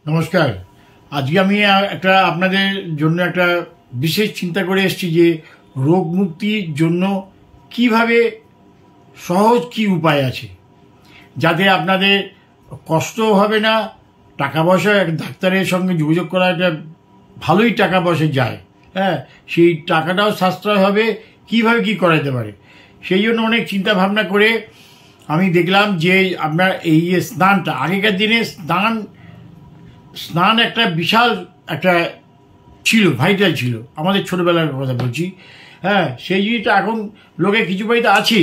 নমস্কার। আজকে আমি একটা আপনাদের জন্য একটা বিশেষ চিন্তা করে এসেছি যে রোগ মুক্তির জন্য কিভাবে সহজ কি উপায় আছে যাতে আপনাদের কষ্টও হবে না, টাকা পয়সা ডাক্তারের সঙ্গে যোগাযোগ করা একটা ভালোই টাকা পয়সা যায়, হ্যাঁ, সেই টাকাটাও সাশ্রয় হবে। কিভাবে কি করা যেতে পারে সেই জন্য অনেক চিন্তা ভাবনা করে আমি দেখলাম যে আপনার এই যে স্নানটা, আগেকার দিনে স্নান একটা বিশাল একটা ছিল, ভাইটাল ছিল, আমাদের ছোটবেলার কথা বলছি। হ্যাঁ, সেই জিনিসটা এখন লোকে কিছু বাড়িতে আছে,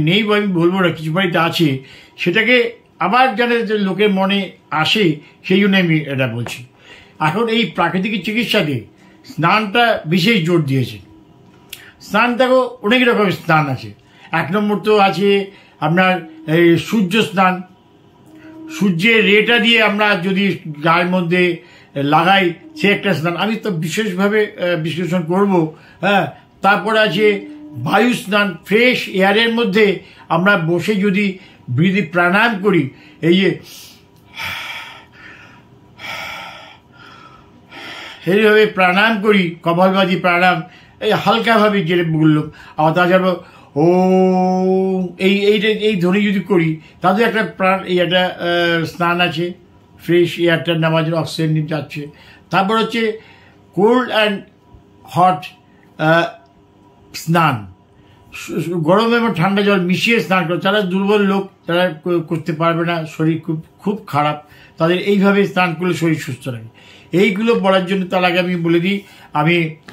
নেই আমি বলবো না, কিছু বাড়িতে আছে, সেটাকে আবার যেন লোকের মনে আসে সেই জন্য আমি এটা বলছি। এখন এই প্রাকৃতিক চিকিৎসাকে স্নানটা বিশেষ জোর দিয়েছে। স্নান দেখো অনেক রকমের স্নান আছে। এক নম্বর তো আছে আপনার এই সূর্য স্নান। সূর্যের রেটা দিয়ে আমরা যদি গায়ের মধ্যে লাগাই, সে একটা স্নান, আমি তো বিশেষভাবে বিশ্লেষণ করব। হ্যাঁ, তারপরে আছে বায়ু স্নান, ফ্রেশ এয়ারের মধ্যে আমরা বসে যদি প্রাণায়াম করি, এই যে এইভাবে প্রাণায়াম করি, কপালভাতি প্রাণায়াম, এই হালকাভাবে যেটা বললাম। আবার তাছাড়া ও এই ধ্বনি যদি করি, তাদের একটা এই একটা স্নান আছে, ফ্রেশ এয়ারটা নেওয়ার জন্য অক্সিজেন যাচ্ছে। তারপর হচ্ছে কোল্ড অ্যান্ড হট স্নান, গরম এবং ঠান্ডা জল মিশিয়ে স্নান করে। যারা দুর্বল লোক তারা করতে পারবে না, শরীর খুব খারাপ, তাদের এইভাবে স্নান করলে শরীর সুস্থ থাকে। এইগুলো বলার জন্য তার আগে আমি বলে দিই,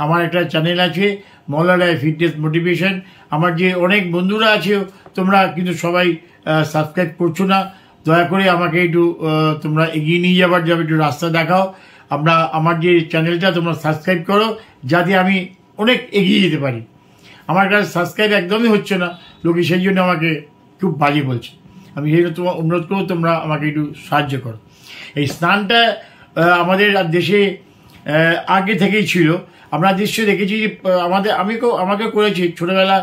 আমার একটা চ্যানেল আছে মৌলানা ফিটনেস মোটিভেশন। আমার যে অনেক বন্ধুরা আছে, তোমরা কিন্তু সবাই সাবস্ক্রাইব করছো না। দয়া করে আমাকে একটু তোমরা এগিয়ে নিয়ে যাবার একটু রাস্তা দেখাও। আমার যে চ্যানেলটা তোমরা সাবস্ক্রাইব করো, যাতে আমি অনেক এগিয়ে যেতে পারি। আমার কাছে সাবস্ক্রাইব একদমই হচ্ছে না, লোকে সেই জন্য আমাকে খুব বাজে বলছে। আমি সেই জন্য তোমার অনুরোধ করবো, তোমরা আমাকে একটু সাহায্য করো। এই স্নানটা আমাদের দেশে আগে থেকেই ছিল। আমরা দৃশ্য দেখেছি যে আমাকে করেছি ছোটবেলা,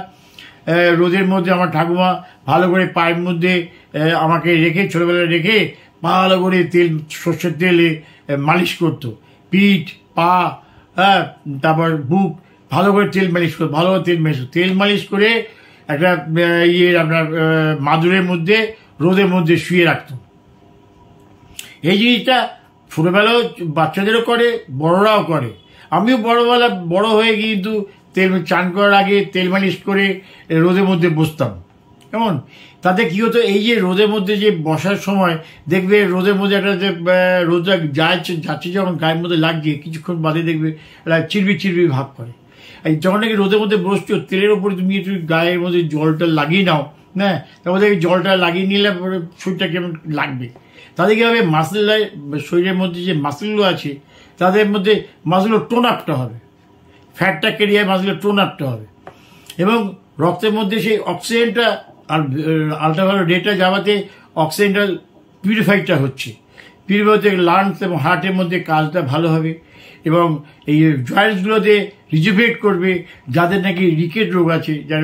রোদের মধ্যে আমার ঠাকুমা ভালো করে পায়ের মধ্যে আমাকে রেখে, ছোটবেলায় রেখে ভালো করে সর্ষের তেলে মালিশ করতো, পিঠ, পা, হ্যাঁ, তারপর বুক, ভালো করে তেল মালিশ করতো, ভালো করে তেল মালিশ করে একটা আপনার মাদুরের মধ্যে রোদের মধ্যে শুয়ে রাখতো। এই জিনিসটা ছোটবেলাও বাচ্চাদেরও করে, বড়রাও করে। আমিও বড় হয়ে গিয়ে কিন্তু চান করার আগে তেল মালিশ করে রোদের মধ্যে বসতাম। কেমন তাতে কি হতো, এই যে রোদের মধ্যে যে বসার সময় দেখবে রোদের মধ্যে একটা যে রোদটা যাচ্ছে যখন গায়ের মধ্যে লাগছে, কিছুক্ষণ বাদে দেখবে একটা চিরবি ভাব করে। যখন নাকি রোদের মধ্যে বসছো, তেলের ওপরে তুমি গায়ের মধ্যে জলটা লাগিয়ে নাও, হ্যাঁ, তারপর দেখবে জলটা লাগিয়ে নিলে শরীরটা কেমন লাগবে। তাদের কীভাবে শরীরের মধ্যে যে মাসেলগুলো আছে, তাদের মধ্যে মাসেলগুলো টোন আপটা হবে, ফ্যাটটা কেটে মাসেলের টোন আপটা হবে, এবং রক্তের মধ্যে সেই অক্সিজেনটা আর আল্ট্রাভায়োলেট রেটা যাওয়াতে অক্সিজেনটা পিউরিফাইডটা হচ্ছে, পিউরিফাইতে লাংস এবং হার্টের মধ্যে কাজটা ভালো হবে, এবং এই জয়েন্টসগুলোতে রিজুভেট করবে। যাদের নাকি রিকেট রোগ আছে, যার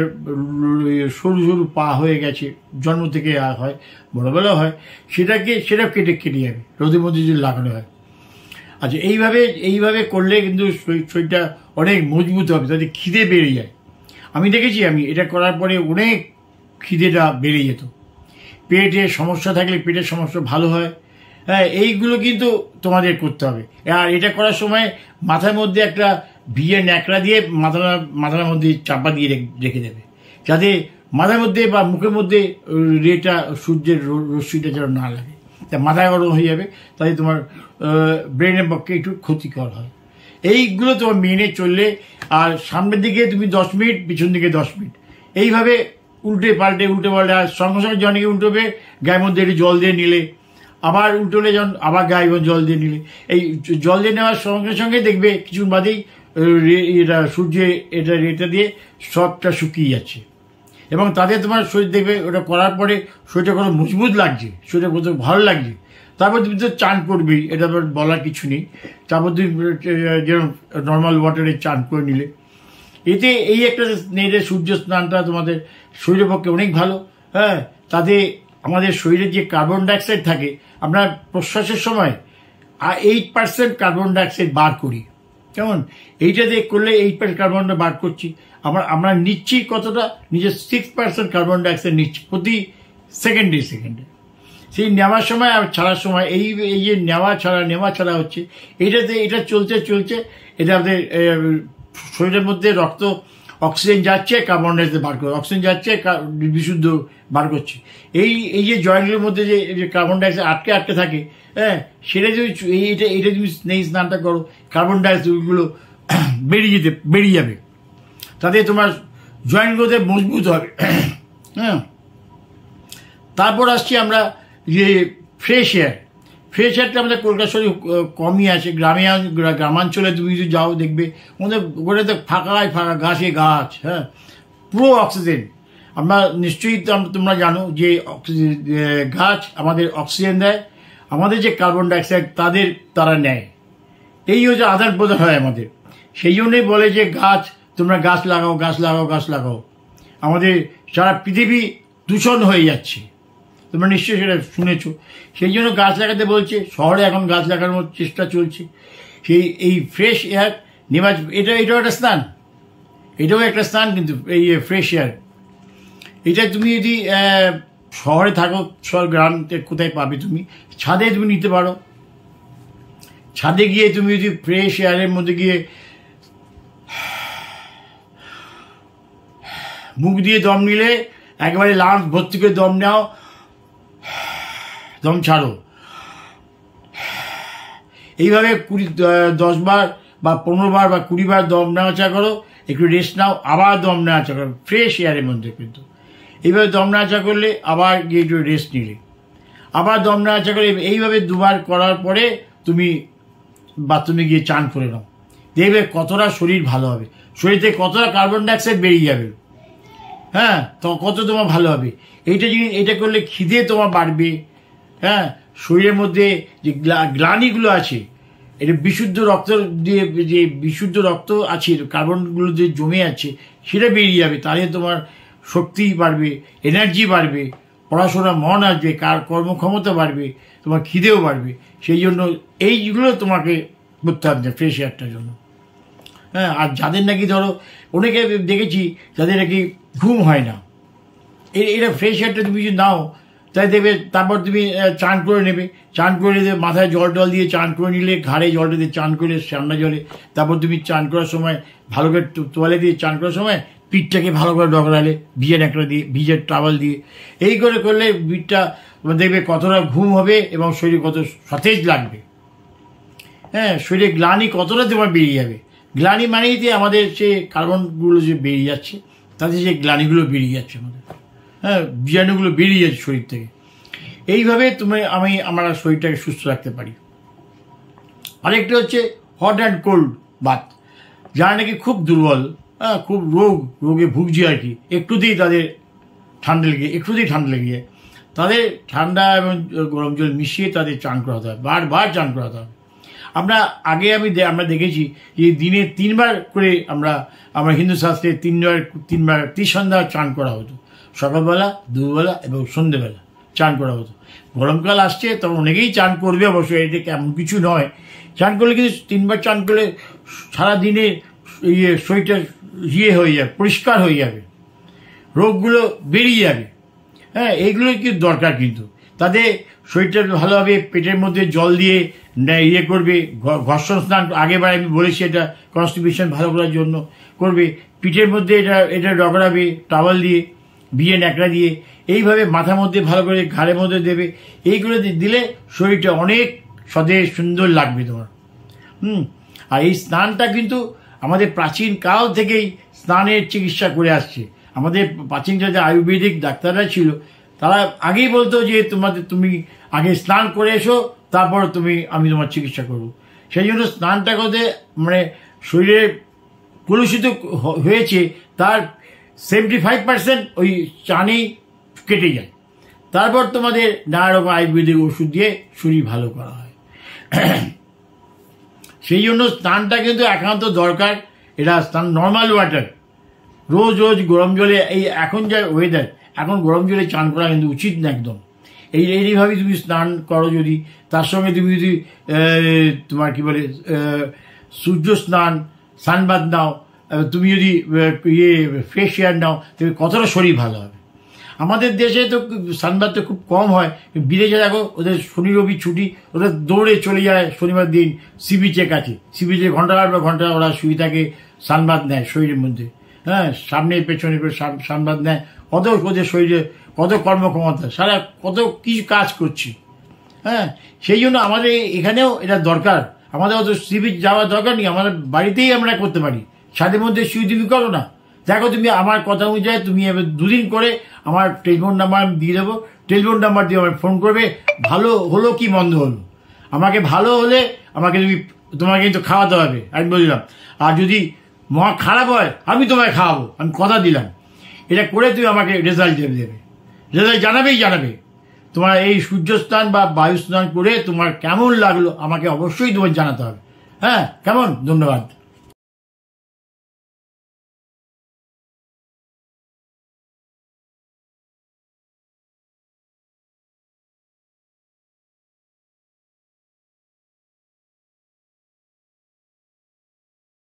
সরু পা হয়ে গেছে, জন্ম থেকে হয়, বড়বেলা হয়, সেটা কেটে যাবে রোদের মধ্যে যদি লাগানো হয়। আচ্ছা, এইভাবে করলে কিন্তু শরীরটা অনেক মজবুত হবে, তাতে খিদে বেড়ে যায়। আমি দেখেছি, এটা করার পরে অনেক খিদেটা বেড়ে যেত। পেটের সমস্যা থাকলে পেটের সমস্যা ভালো হয়। হ্যাঁ, এইগুলো কিন্তু তোমাদের করতে হবে। আর এটা করার সময় মাথার মধ্যে একটা ভিজে ন্যাকড়া দিয়ে মাথার মধ্যে চাপা দিয়ে রেখে দেবে, যাতে মাথার মধ্যে বা মুখের মধ্যে রেটা, সূর্যের রশ্মিটা যেন না লাগে। তা মাথা গরম হয়ে যাবে, তাই তোমার ব্রেনের পক্ষে একটু ক্ষতিকর হয়। এইগুলো তোমার মেনে চললে, আর সামনের দিকে তুমি 10 মিনিট, পিছন দিকে 10 মিনিট, এইভাবে উল্টে পাল্টে, আর সঙ্গে সঙ্গে জনকে উল্টোবে, গায়ের মধ্যে একটু জল দিয়ে নিলে, আবার উল্টোলে যখন আবার গায়ে জল দিয়ে নিলে, এই জল দিয়ে নেওয়ার সঙ্গে সঙ্গে দেখবে কিছুক্ষণ বাদেই রেটা দিয়ে সবটা শুকিয়ে যাচ্ছে, এবং তাতে তোমার শরীর দেখবে ওটা করার পরে শরীরটা কত মজবুত লাগছে, শরীরটা কত ভালো লাগছে। তারপর তুমি তো চান করবেই, এটা বলার কিছু নেই। তারপর তুমি যেরকম নর্মাল ওয়াটারে চান করে নিলে, এতে এই একটা সূর্য স্নানটা তোমাদের শরীরের পক্ষে অনেক ভালো। হ্যাঁ, তাতে আমাদের শরীরে যে কার্বন ডাইঅক্সাইড থাকে, আমরা প্রশ্বাসের সময় 8% কার্বন ডাইঅক্সাইড বার করি। কেমন? এইটাতে করলে 8% কার্বন বার করছি, আমরা নিচ্ছি কতটা, নিজের 6% কার্বন ডাইঅক্সাইড নিচ্ছি প্রতি সেকেন্ডে। সেই নেওয়ার সময় আর ছাড়ার সময় এই যে নেওয়া ছাড়া হচ্ছে, এটা চলছে এটা আমাদের শরীরের মধ্যে রক্ত অক্সিজেন যাচ্ছে, কার্বন ডাইঅক্সাইড বার করে, অক্সিজেন যাচ্ছে, বিশুদ্ধ বার করছে। এই যে জয়েন্টগুলোর মধ্যে যে কার্বন ডাইঅক্সাইড আটকে থাকে, হ্যাঁ, সেটা যদি এটা তুমি স্নানটা করো, কার্বন ডাইঅক্সাইডগুলো বেরিয়ে যাবে, তাতে তোমার জয়েন্টগুলোতে মজবুত হবে। হ্যাঁ, তারপর আসছি আমরা যে ফ্রেশ এয়ারটা আমাদের কলকাতা শহরে কমই আছে। গ্রামাঞ্চলে তুমি যদি যাও দেখবে আমাদের গোটাতে ফাঁকা গাছ, হ্যাঁ, পুরো অক্সিজেন। আমরা নিশ্চয়ই তোমরা জানো যে গাছ আমাদের অক্সিজেন দেয়, আমাদের যে কার্বন ডাইঅক্সাইড তারা নেয়। এই হচ্ছে আদান প্রদান হয় আমাদের। সেই জন্যই বলে যে তোমরা গাছ লাগাও। আমাদের সারা পৃথিবী দূষণ হয়ে যাচ্ছে, তোমরা নিশ্চয়ই সেটা শুনেছ। সেই জন্য গাছ লাগাতে বলছে, শহরে এখন গাছ লাগানোর চেষ্টা চলছে। এই ফ্রেশ এয়ার নেওয়া, এটাও একটা স্থান, কিন্তু এই ফ্রেশ এয়ার এটা তুমি যদি শহরে থাকো, গ্রামে কোথায় পাবে? তুমি ছাদে তুমি নিতে পারো। ছাদে গিয়ে তুমি যদি ফ্রেশ এয়ারের মধ্যে গিয়ে মুখ দিয়ে দম নিলে, একেবারে লাঞ্চ ভর্তি করে দম নাও, দম ছাড়ো, এইভাবে 10 বার বা 15 বার বা 20 বার দম নেওয়া চা করো, একটু রেস্ট নাও, আবার দম নেওয়া চা করো ফ্রেশ এয়ারের মধ্যে। কিন্তু এইভাবে দম নেওয়া চা করলে, আবার গিয়ে একটু রেস্ট নিলে, আবার দম নেওয়া চা করলে, এইভাবে 2 বার করার পরে তুমি বাথরুমে গিয়ে চান করে নাও, দেখবে কতটা শরীর ভালো হবে, শরীর থেকে কতটা কার্বন ডাইঅক্সাইড বেরিয়ে যাবে। হ্যাঁ, তো কত তোমার ভালো হবে। এটা করলে খিদে তোমার বাড়বে। হ্যাঁ, শরীরের মধ্যে যে গ্লানিগুলো আছে, এটা বিশুদ্ধ রক্ত দিয়ে, যে বিশুদ্ধ রক্ত আছে, কার্বনগুলো যে জমে আছে সেটা বেরিয়ে যাবে, তাহলে তোমার শক্তি বাড়বে, এনার্জি বাড়বে, পড়াশোনা মন আসবে, কর্মক্ষমতা বাড়বে, তোমার খিদেও বাড়বে। সেই জন্য এইগুলো তোমাকে করতে হবে ফ্রেশ এয়ারটার জন্য। হ্যাঁ, আর যাদের নাকি ধরো, অনেকে দেখেছি যাদের নাকি ঘুম হয় না, এটা ফ্রেশ এয়ারটা তুমি যদি নাও, তাই দেবে। তারপর তুমি চান করে নেবে, মাথায় জল দিয়ে চান করে নিলে, ঘাড়ে জলটা দিয়ে চান করে ঠান্ডা জলে, তারপর তুমি চান করার সময় ভালো করে তোয়ালে দিয়ে চান করার সময় পিঠটাকে ভালো করে ডগরালে, ভিজে টাওয়াল দিয়ে, এই করলে পিঠটা দেখবে কতটা ঘুম হবে এবং শরীরে কত সতেজ লাগবে। হ্যাঁ, শরীরে গ্লানি কতটা তোমার বেরিয়ে যাবে। গ্লানি মানেই যে আমাদের সে কার্বনগুলো যে বেরিয়ে যাচ্ছে, তাতে যে গ্লানিগুলো বেরিয়ে যাচ্ছে আমাদের, হ্যাঁ, বীজাণুগুলো বেরিয়ে যাচ্ছে শরীর থেকে। এইভাবে আমরা শরীরটাকে সুস্থ রাখতে পারি। আরেকটা হচ্ছে হট অ্যান্ড কোল্ড বাথ। যারা নাকি খুব দুর্বল, হ্যাঁ, খুব রোগে ভুগছে আর কি, একটুতেই ঠান্ডা লেগে যায়, তাদের ঠান্ডা এবং গরম জল মিশিয়ে তাদের চান করাতে হবে, বারবার চান করাতে হবে। আমরা দেখেছি যে দিনে 3 বার করে আমরা হিন্দু শাস্ত্রে 3 বার ত্রিসন্ধ্যা চান করা হতো। সকালবেলা, দুপুরবেলা এবং সন্ধ্যেবেলা চান করা হতো। গরমকাল আসছে, তখন অনেকেই চান করবে অবশ্যই, এটা এমন কিছু নয়। চান করলে কিন্তু 3 বার চান করলে সারাদিনে শরীরটা হয়ে যাবে, পরিষ্কার হয়ে যাবে, রোগগুলো বেরিয়ে যাবে। হ্যাঁ, এইগুলো কিন্তু দরকার। কিন্তু তাতে শরীরটা ভালো হবে, পেটের মধ্যে জল দিয়ে করবে, ঘর্ষণ স্নান আগেবার আমি বলেছি, এটা কনস্টিপেশন ভালো করার জন্য করবে। পিঠের মধ্যে এটা রগড়াবে টাওয়াল দিয়ে, ভিজে ন্যাকড়া দিয়ে, এইভাবে মাথার মধ্যে ভালো করে, ঘাড়ের মধ্যে দেবে। এইগুলো দিলে শরীরটা অনেক সতেজ সুন্দর লাগবে তোমার। আর এই স্নানটা কিন্তু আমাদের প্রাচীন কাল থেকেই স্নানের চিকিৎসা করে আসছে। আমাদের প্রাচীন যে আয়ুর্বেদিক ডাক্তাররা ছিল, তারা আগেই বলতো যে তুমি আগে স্নান করে এসো, তারপর আমি তোমার চিকিৎসা করবো। সেই জন্য স্নানটা করতে শরীরে কলুষিত হয়েছে তার 75% ওই চানেই কেটে যায়। তারপর তোমাদের নানা রকম আয়ুর্বেদিক ওষুধ দিয়ে শরীর ভালো করা হয়। সেই জন্য স্নানটা কিন্তু একান্ত দরকার। এটা স্নান নর্মাল ওয়াটার, রোজ গরম জলে, এই এখন যা ওয়েদার, এখন গরম জলে চান করা কিন্তু উচিত না একদম। এইভাবেই তুমি স্নান করো যদি, তার সঙ্গে তুমি যদি তোমার কি বলে সূর্য স্নান, সানবাদ নাও, তুমি যদি ফেসিয়াল নাও, তুমি কতটা শরীর ভালো হবে। আমাদের দেশে তো সানবাদটা খুব কম হয়, বিদেশে দেখো ওদের শনি রবি ছুটি, ওদের দৌড়ে চলে যায় শনিবার দিন সি বিচের কাছে, সি বিচে ঘন্টা ঘন্টা ওরা শুয়ে থাকে, সানবাদ নেয় শরীরের মধ্যে, হ্যাঁ, সামনে পেছনে সানবাদ নেয়। কত ওদের শরীরে কত কর্মক্ষমতা, সারা কত কিছু কাজ করছি, হ্যাঁ। সেই জন্য আমাদের এখানেও এটা দরকার, আমাদের অত সি বিচ যাওয়ার দরকার নেই, আমাদের বাড়িতেই আমরা করতে পারি। ছাদের মধ্যে শুয়ে তুমি করো না, দেখো তুমি আমার কথা অনুযায়ী তুমি এবার 2 দিন করে আমার টেলিফোন নাম্বার আমি দিয়ে দেবো, টেলিফোন নাম্বার দিয়ে আমার ফোন করবে, ভালো হলো কি মন্দ হলো। আমাকে ভালো হলে আমাকে তোমাকে কিন্তু খাওয়াতে হবে, আমি বললাম। আর যদি খারাপ হয় আমি তোমায় খাওয়াবো, আমি কথা দিলাম। এটা করে তুমি আমাকে রেজাল্ট দেবে, রেজাল্ট জানাবে। তোমার এই সূর্য স্নান বা বায়ু স্নান করে তোমার কেমন লাগলো আমাকে অবশ্যই তোমার জানাতে হবে, হ্যাঁ। কেমন? ধন্যবাদ।